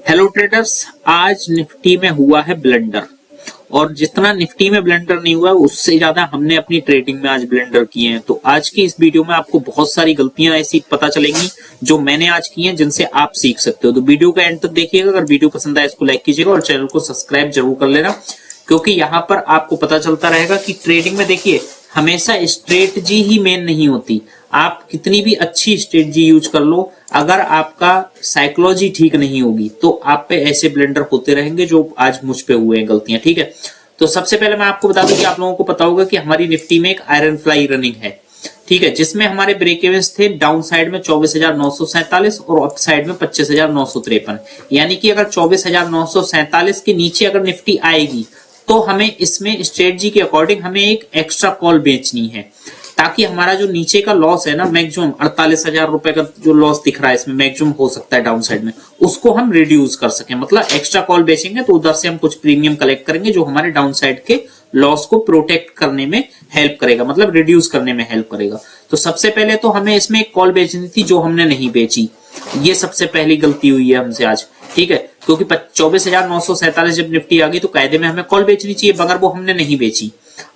Hello traders, आज Nifty में हुआ है ब्लंडर। और जितना निफ्टी में ब्लंडर नहीं हुआ उससे ज्यादा हमने अपनी ट्रेडिंग में आज ब्लंडर किए हैं। तो आज की इस वीडियो में आपको बहुत सारी गलतियां ऐसी पता चलेंगी जो मैंने आज की हैं, जिनसे आप सीख सकते हो। तो वीडियो का एंड तक देखिएगा। अगर वीडियो पसंद आए इसको लाइक कीजिएगा और चैनल को सब्सक्राइब जरूर कर लेना, क्योंकि यहाँ पर आपको पता चलता रहेगा कि ट्रेडिंग में देखिए हमेशा स्ट्रेटजी ही मेन नहीं होती। आप कितनी भी अच्छी स्ट्रेटजी यूज कर लो, अगर आपका साइकोलॉजी ठीक नहीं होगी तो आप पे ऐसे ब्लंडर होते रहेंगे जो आज मुझ पे हुए हैं गलतियां। ठीक है, तो सबसे पहले मैं आपको बता दूं कि आप लोगों को पता होगा कि हमारी निफ्टी में एक आयरन फ्लाई रनिंग है। ठीक है, जिसमें हमारे ब्रेक इवेंस थे डाउन साइड में 24,947 और अप साइड में 25,953। यानी कि अगर 24,947 के नीचे अगर निफ्टी आएगी तो हमें इसमें स्ट्रेटजी के अकॉर्डिंग हमें एक एक्स्ट्रा कॉल बेचनी है, ताकि हमारा जो नीचे का लॉस है ना, मैक्सिमम 48,000 रुपए का जो लॉस दिख रहा है इसमें मैक्सिमम हो सकता है डाउन साइड में, उसको हम रिड्यूस कर सकें। मतलब एक्स्ट्रा कॉल बेचेंगे तो उधर से हम कुछ प्रीमियम कलेक्ट करेंगे जो हमारे डाउन साइड के लॉस को प्रोटेक्ट करने में हेल्प करेगा, मतलब रिड्यूस करने में हेल्प करेगा। तो सबसे पहले तो हमें इसमें एक कॉल बेचनी थी जो हमने नहीं बेची। ये सबसे पहली गलती हुई है हमसे आज। ठीक है, क्योंकि 24,947 जब निफ्टी आ गई तो कायदे में हमें कॉल बेचनी चाहिए, मगर वो हमने नहीं बेची।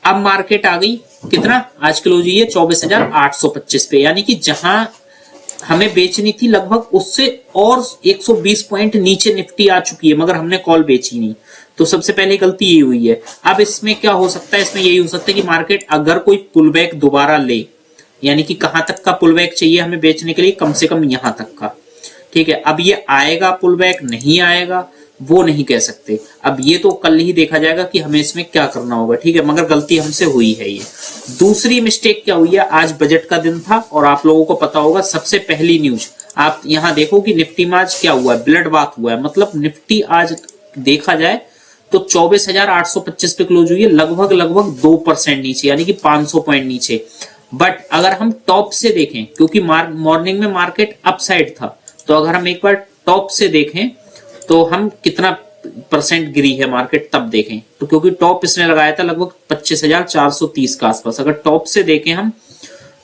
अब मार्केट आ गई कितना, आज क्लोज हुई है 24,825 पे, यानी कि जहां हमें बेचनी थी लगभग उससे और 120 पॉइंट नीचे निफ्टी आ चुकी है, मगर हमने कॉल बेची नहीं। तो सबसे पहले गलती ये हुई है। अब इसमें क्या हो सकता है, इसमें यही हो सकता है कि मार्केट अगर कोई पुल बैक दोबारा ले, यानी कि कहां तक का पुल बैक चाहिए हमें बेचने के लिए, कम से कम यहां तक का। ठीक है, अब ये आएगा पुल बैक नहीं आएगा वो नहीं कह सकते। अब ये तो कल ही देखा जाएगा कि हमें इसमें क्या करना होगा। ठीक है, मगर गलती हमसे हुई है ये। दूसरी मिस्टेक क्या हुई है, आज बजट का दिन था और आप लोगों को पता होगा सबसे पहली न्यूज आप यहां देखो कि निफ्टी में आज क्या हुआ है, ब्लड बाथ हुआ है। मतलब निफ्टी आज देखा जाए तो 24,825 पे क्लोज हुई है, लगभग 2% नीचे, यानी कि 500 पॉइंट नीचे। बट अगर हम टॉप से देखें, क्योंकि मॉर्निंग में मार्केट अपसाइड था, तो अगर हम एक बार टॉप से देखें तो हम कितना परसेंट गिरी है मार्केट तब देखें। तो क्योंकि टॉप इसने लगाया था लगभग 25,430 के आसपास, अगर टॉप से देखें हम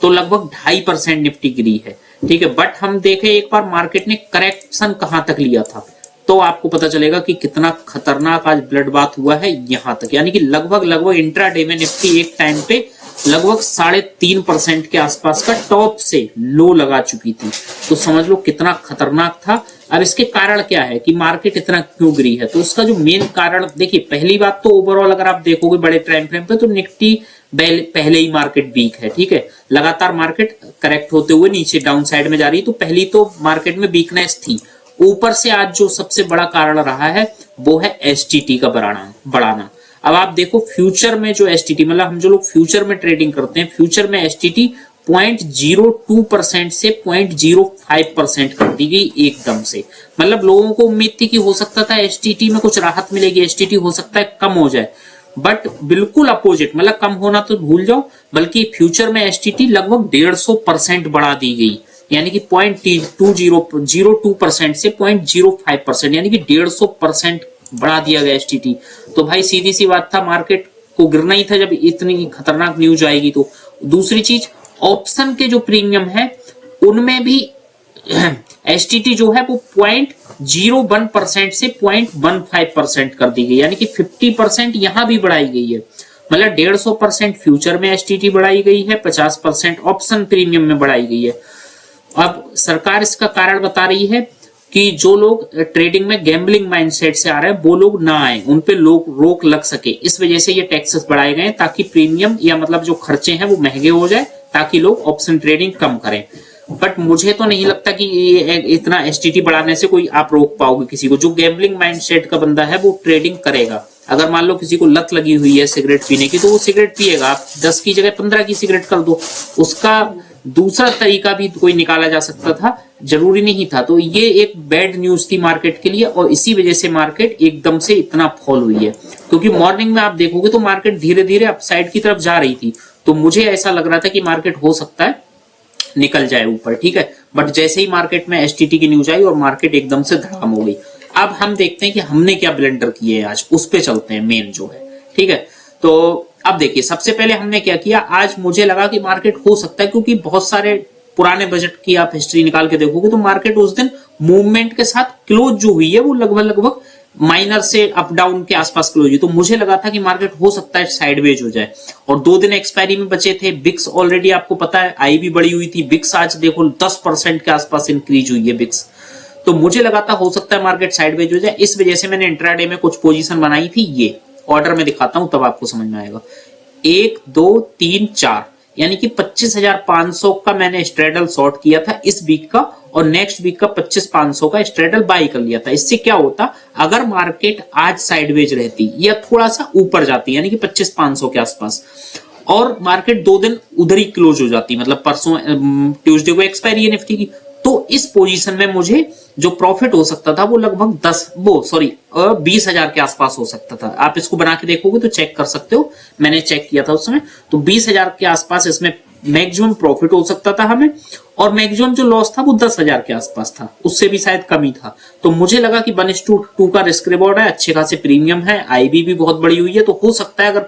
तो लगभग 2.5% निफ्टी गिरी है। ठीक है, बट हम देखें एक बार मार्केट ने करेक्शन कहां तक लिया था तो आपको पता चलेगा कि कितना खतरनाक आज ब्लड बाथ हुआ है यहां तक। यानी कि लगभग इंट्राडे में निफ्टी एक टाइम पे लगभग 3.5% के आसपास का टॉप से लो लगा चुकी थी। तो समझ लो कितना खतरनाक था। अब इसके कारण क्या है कि मार्केट इतना क्यों गिरी है, तो उसका जो मेन कारण देखिए, पहली बात तो ओवरऑल अगर आप देखोगे बड़े टाइम फ्रेम पे तो निफ्टी पहले ही मार्केट वीक है। ठीक है, लगातार मार्केट करेक्ट होते हुए नीचे डाउन साइड में जा रही है, तो पहली तो मार्केट में वीकनेस थी। ऊपर से आज जो सबसे बड़ा कारण रहा है वो है एसटीटी का बढ़ाना। अब आप देखो फ्यूचर में जो एसटीटी, मतलब हम जो लोग फ्यूचर में ट्रेडिंग करते हैं, फ्यूचर में एसटीटी 0.02% से 0.05% कर दी गई एकदम से। मतलब लोगों को उम्मीद थी कि हो सकता था एसटीटी में कुछ राहत मिलेगी, एसटीटी हो सकता है कम हो जाए, बट बिल्कुल अपोजिट, मतलब कम होना तो भूल जाओ, बल्कि फ्यूचर में एसटीटी लगभग 150% बढ़ा दी गई। यानी कि 0.02% से 0.05%, यानी कि 150% बढ़ा दिया गया एसटीटी। तो भाई सीधी सी बात था, मार्केट को गिरना ही था जब इतनी खतरनाक न्यूज आएगी। तो दूसरी चीज, ऑप्शन के जो प्रीमियम है उनमें भी एसटीटी जो है वो 0.01% से 0.15% कर दी गई, यानी कि 50% यहां भी बढ़ाई गई है। मतलब 150% फ्यूचर में एसटीटी बढ़ाई गई है, 50% ऑप्शन प्रीमियम में बढ़ाई गई है। अब सरकार इसका कारण बता रही है कि जो लोग ट्रेडिंग में गैम्बलिंग माइंडसेट से आ रहे हैं वो लोग ना आए, उन पे लोग रोक लग सके, इस वजह से ये टैक्सेस बढ़ाए गए ताकि प्रीमियम या मतलब जो खर्चे हैं वो महंगे हो जाए, ताकि लोग ऑप्शन ट्रेडिंग कम करें। बट मुझे तो नहीं लगता कि ये इतना एसटीटी बढ़ाने से कोई आप रोक पाओगे किसी को। जो गैम्बलिंग माइंडसेट का बंदा है वो ट्रेडिंग करेगा। अगर मान लो किसी को लत लगी हुई है सिगरेट पीने की तो वो सिगरेट पिएगा। आप 10 की जगह 15 की सिगरेट कर दो, उसका दूसरा तरीका भी कोई निकाला जा सकता था, जरूरी नहीं था। तो ये एक बैड न्यूज थी मार्केट के लिए और इसी वजह से मार्केट एकदम से इतना फॉल हुई है। क्योंकि मॉर्निंग में आप देखोगे तो मार्केट धीरे धीरे अपसाइड की तरफ जा रही थी, तो मुझे ऐसा लग रहा था कि मार्केट हो सकता है निकल जाए ऊपर। ठीक है, बट जैसे ही मार्केट में एसटीटी की न्यूज आई और मार्केट एकदम से धड़ाम हो गई। अब हम देखते हैं कि हमने क्या ब्लंडर किए हैं आज, उस पे चलते हैं मेन जो है। ठीक है, तो अब देखिए सबसे पहले हमने क्या किया, आज मुझे लगा कि मार्केट हो सकता है, क्योंकि बहुत सारे पुराने बजट की आप हिस्ट्री निकाल के देखोगे तो मार्केट उस दिन मूवमेंट के साथ क्लोज जो हुई है वो लगभग माइनर से अप डाउन के आसपास क्लोज हुई। तो मुझे लगा था कि मार्केट हो सकता है साइडवेज हो जाए, और 2 दिन एक्सपायरी में बचे थे। बिक्स ऑलरेडी आपको पता है आई भी बड़ी हुई थी, बिक्स आज देखो 10% के आसपास इंक्रीज हुई है बिक्स। तो मुझे लगा था हो सकता है मार्केट साइडवेज हो जाए, इस वजह से मैंने इंट्राडे में कुछ पोजीशन बनाई थी। ये ऑर्डर में दिखाता हूं तब आपको समझ में आएगा। 1 2 3 4 यानी कि 25,500 का मैंने स्ट्रेडल शॉर्ट किया था इस वीक का, और नेक्स्ट वीक का 25,500 का स्ट्रेडल बाई कर लिया था। इससे क्या होता, अगर मार्केट आज साइडवेज रहती या थोड़ा सा ऊपर जाती यानी कि 25,500 के आसपास, और मार्केट 2 दिन उधर ही क्लोज हो जाती, मतलब परसों ट्यूसडे को एक्सपायरी है निफ्टी की, तो इस पोजीशन में मुझे जो प्रॉफिट हो सकता था वो लगभग 20,000 के आसपास हो सकता था। आप इसको बना के देखोगे तो चेक कर सकते हो, मैंने चेक किया था उस समय। तो 20,000 के आसपास इसमें मैक्सिमम प्रॉफिट हो सकता था हमें, और मैक्सिमम जो लॉस था वो 10,000 के आसपास था, उससे भी शायद कम ही था। तो मुझे लगा कि 1:2 का रिस्क रिवॉर्ड है, अच्छे खासे प्रीमियम है, आईबी भी बहुत बड़ी हुई है, तो हो सकता है अगर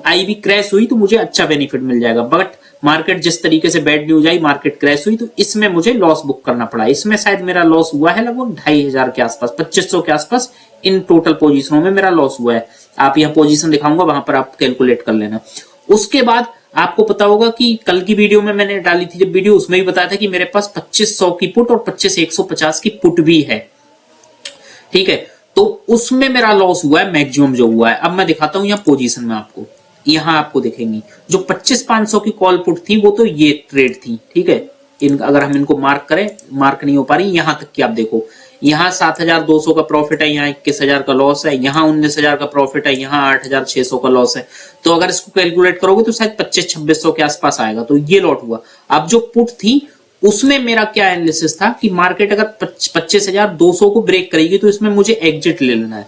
आईबी क्रैश हुई तो मुझे अच्छा बेनिफिट मिल जाएगा। बट मार्केट जिस तरीके से बैड न्यूज आई, मार्केट क्रैश हुई, तो इसमें मुझे लॉस बुक करना पड़ा। इसमें शायद मेरा लॉस हुआ है लगभग 2,500 के आसपास, 2,500 के आसपास इन टोटल पोजीशनों में मेरा लॉस हुआ है। आप यहाँ पोजीशन दिखाऊंगा, वहां पर आप कैलकुलेट कर लेना। उसके बाद आपको पता होगा कि कल की वीडियो में मैंने डाली थी जब वीडियो, उसमें भी बताया था कि मेरे पास 2,500 की पुट और 25,150 की पुट भी है, ठीक है। तो उसमें मेरा लॉस हुआ है मैक्सिमम जो हुआ है। अब मैं दिखाता हूं यहाँ पोजीशन में आपको, यहां आपको दिखेंगी जो 25,500 की कॉल पुट थी वो तो ये ट्रेड थी, ठीक है। अगर हम इनको मार्क करें, मार्क नहीं हो पा रही, यहां तक कि आप देखो, यहाँ 7,200 का प्रॉफिट है, यहाँ 21,000 का लॉस है, यहाँ 19,000 का प्रॉफिट है, यहाँ 8,600 का लॉस है। तो अगर इसको कैलकुलेट करोगे तो शायद 25-2600 के आसपास आएगा। तो ये लॉट हुआ। अब जो पुट थी उसमें मेरा क्या एनालिसिस था कि मार्केट अगर 25,200 को ब्रेक करेगी तो इसमें मुझे एग्जिट ले लेना है,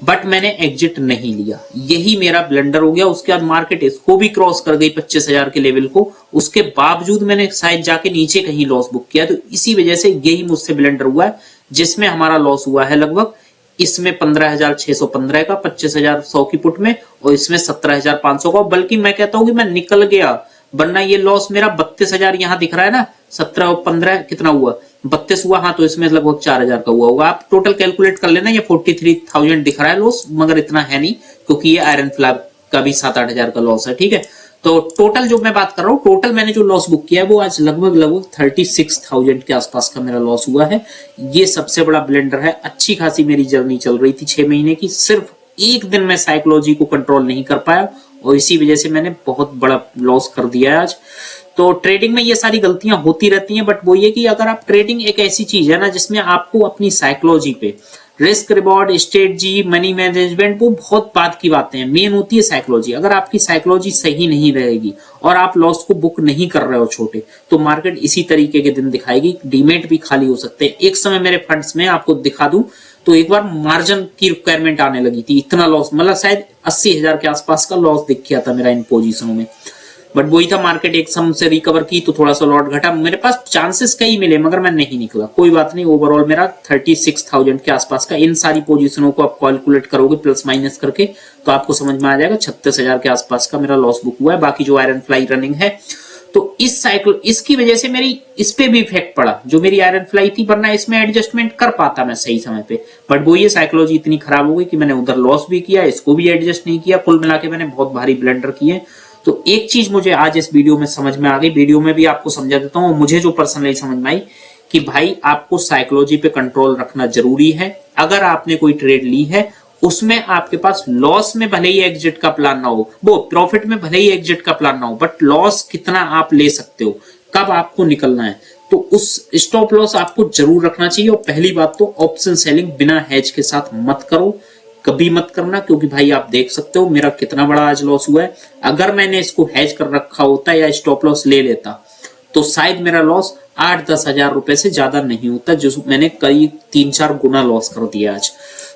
बट मैंने एग्जिट नहीं लिया, यही मेरा ब्लंडर हो गया। उसके बाद मार्केट इसको भी क्रॉस कर गई 25,000 के लेवल को, उसके बावजूद मैंने शायद जाके नीचे कहीं लॉस बुक किया। तो इसी वजह से यही मुझसे ब्लंडर हुआ है, जिसमें हमारा लॉस हुआ है लगभग इसमें 15,615 का 25,100 की पुट में, और इसमें 17,500 का। बल्कि मैं कहता हूं कि मैं निकल गया, वरना ये लॉस मेरा 32,000 यहां दिख रहा है ना, 17 और 15 कितना हुआ, 32 हुआ। हाँ, तो इसमें लगभग 4,000 का हुआ होगा। आप टोटल कैलकुलेट कर लेना। ये 43,000 दिख रहा है लॉस, मगर इतना है नहीं, क्योंकि ये आयरन फ्लैग का भी 7-8 हजार का लॉस है, ठीक है। तो टोटल जो मैं बात कर रहा हूँ, टोटल मैंने जो लॉस बुक किया है वो आज लगभग 36,000 के आसपास का मेरा लॉस हुआ है। ये सबसे बड़ा ब्लेंडर है। अच्छी खासी मेरी जर्नी चल रही थी 6 महीने की, सिर्फ एक दिन में साइकोलॉजी को कंट्रोल नहीं कर पाया, और इसी वजह से मैंने बहुत बड़ा लॉस कर दिया है आज। तो ट्रेडिंग में ये सारी गलतियां होती रहती हैं, बट वो ये कि अगर आप ट्रेडिंग एक ऐसी चीज है ना जिसमें आपको अपनी साइकोलॉजी पे, risk reward, strategy, money management, वो बहुत बात की बातें हैं, मेन होती है साइकोलॉजी। अगर आपकी साइकोलॉजी सही नहीं रहेगी और आप लॉस को बुक नहीं कर रहे हो छोटे, तो मार्केट इसी तरीके के दिन दिखाएगी। डीमेट भी खाली हो सकते हैं। एक समय मेरे फंड्स में आपको दिखा दूं तो एक बार मार्जिन की रिक्वायरमेंट आने लगी थी, इतना लॉस, मतलब शायद 80,000 के आसपास का लॉस दिख गया था मेरा इन पोजीशनों में। बट वही था, मार्केट एक समय से रिकवर की तो थोड़ा सा लॉट घटा। मेरे पास चांसेस कई मिले मगर मैं नहीं निकला, कोई बात नहीं। ओवरऑल मेरा 36,000 के आसपास का, इन सारी पोजीशनों को आप कैलकुलेट करोगे प्लस माइनस करके तो आपको समझ में आ जाएगा 36,000 के आसपास का मेरा लॉस बुक हुआ है। बाकी जो आयरन फ्लाई रनिंग है, तो इस साइकिल, इसकी वजह से मेरी इस पे भी इफेक्ट पड़ा, जो मेरी आयरन फ्लाई थी, वरना इसमें एडजस्टमेंट कर पाता मैं सही समय पे। बट वो ये साइकोलॉजी इतनी खराब हो गई कि मैंने उधर लॉस भी किया, इसको भी एडजस्ट नहीं किया, कुल मिला के मैंने बहुत भारी ब्लंडर किए। तो एक चीज मुझे आज इस वीडियो में समझ में आ गई, वीडियो में भी आपको समझा देता हूँ, मुझे जो पर्सनली समझ में आई कि भाई आपको साइकोलॉजी पे कंट्रोल रखना जरूरी है। अगर आपने कोई ट्रेड ली है, उसमें आपके पास लॉस में भले ही एग्जिट का प्लान ना हो, वो प्रॉफिट में भले ही एग्जिट का प्लान ना हो, बट लॉस कितना आप ले सकते हो, कब आपको निकलना है, तो उस स्टॉप लॉस आपको जरूर रखना चाहिए। और पहली बात तो ऑप्शन सेलिंग बिना हेज के साथ मत करो, कभी मत करना, क्योंकि भाई आप देख सकते हो मेरा कितना बड़ा आज लॉस हुआ है। अगर मैंने इसको हेज कर रखा होता या स्टॉप लॉस ले लेता तो शायद मेरा लॉस 8-10 हजार रुपए से ज्यादा नहीं होता, जो मैंने करीब 3-4 गुना लॉस कर दिया आज।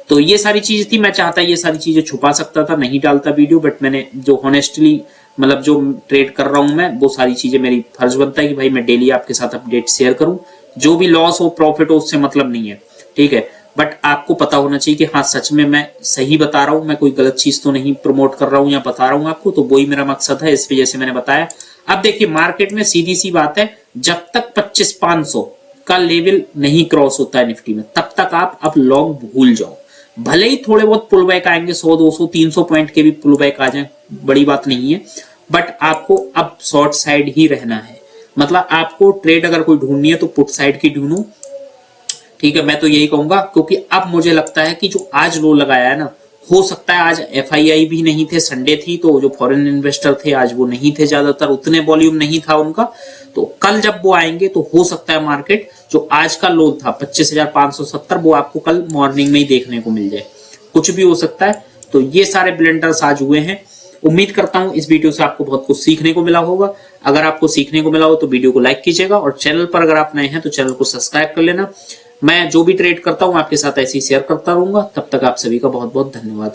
तो ये सारी चीज थी, मैं चाहता ये सारी चीजें छुपा सकता था, नहीं डालता वीडियो, बट मैंने जो हॉनेस्टली, मतलब जो ट्रेड कर रहा हूं मैं, वो सारी चीजें मेरी फर्ज बनता है कि भाई मैं डेली आपके साथ अपडेट शेयर करूं। जो भी लॉस हो प्रॉफिट हो उससे मतलब नहीं है, ठीक है, बट आपको पता होना चाहिए कि हाँ सच में मैं सही बता रहा हूं, मैं कोई गलत चीज तो नहीं प्रमोट कर रहा हूं या बता रहा हूं आपको। तो वही मेरा मकसद है, इस वजह से मैंने बताया। अब देखिए मार्केट में सीधी सी बात है, जब तक 25,500 का लेवल नहीं क्रॉस होता है निफ्टी में, तब तक आप अब लॉन्ग भूल जाओ। भले ही थोड़े बहुत पुल बैक आएंगे, 100 200 300 पॉइंट के भी पुल बैक आ जाए, बड़ी बात नहीं है, बट आपको अब शॉर्ट साइड ही रहना है। मतलब आपको ट्रेड अगर कोई ढूंढनी है तो पुट साइड की ढूंढो, ठीक है। मैं तो यही कहूंगा, क्योंकि अब मुझे लगता है कि जो आज लो लगाया है ना, हो सकता है आज एफआईआई भी नहीं थे, संडे थी, तो जो फॉरेन इन्वेस्टर थे आज वो नहीं थे, ज्यादातर उतने वॉल्यूम नहीं था उनका। तो कल जब वो आएंगे तो हो सकता है मार्केट जो आज का लो था 25,570 वो आपको कल मॉर्निंग में ही देखने को मिल जाए, कुछ भी हो सकता है। तो ये सारे ब्लेंडर्स आज हुए हैं। उम्मीद करता हूं इस वीडियो से आपको बहुत कुछ सीखने को मिला होगा। अगर आपको सीखने को मिला हो तो वीडियो को लाइक कीजिएगा, और चैनल पर अगर आप नए हैं तो चैनल को सब्सक्राइब कर लेना। मैं जो भी ट्रेड करता हूं आपके साथ ऐसे ही शेयर करता रहूंगा। तब तक आप सभी का बहुत बहुत धन्यवाद।